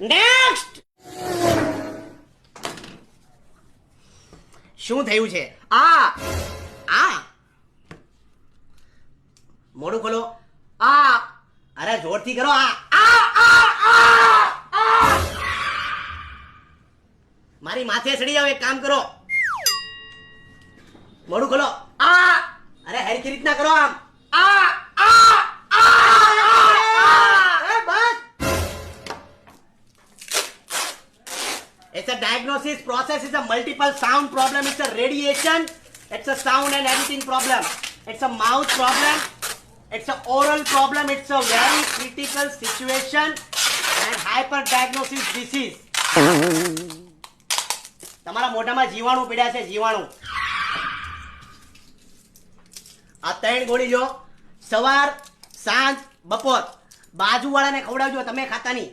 Next. શું થયું છે? આ આ મોઢું ખોલો. આ અરે જોરથી કરો. આ મારી માથે ચડી જાવ. એક કામ કરો, મોઢું ખોલો. આ અરે હરખી રીતના કરો. આમ આ બસ. It's a diagnosis process. It's a multiple sound problem. It's a radiation. It's a sound and everything problem. It's a mouth problem. It's a oral problem. It's a very critical situation and hyper diagnosis disease. તમારા મોઢામાં જીવાણુ પીડ્યા છે. જીવાણુ. આ 3 ગોળી જો સવાર, સાંજ, બપોર બાજુવાળાને ખવડાવજો. તમે ખાતા નહીં.